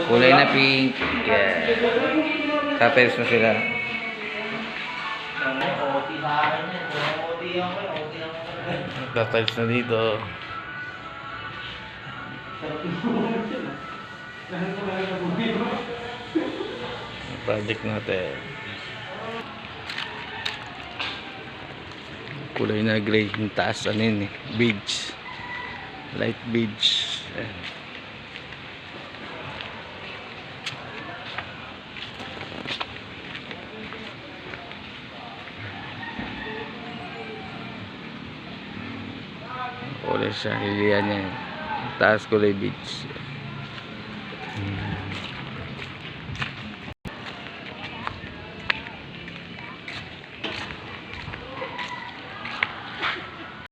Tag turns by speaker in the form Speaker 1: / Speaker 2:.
Speaker 1: Kulay na pink. Yeah. Tapos na sila. Tapos na dito. Project natin. Kulay na gray. Yung taas ano yun eh. Beige. Light beige. Ayan. Kulay siya. Hilihan niya. Taas kulay beige.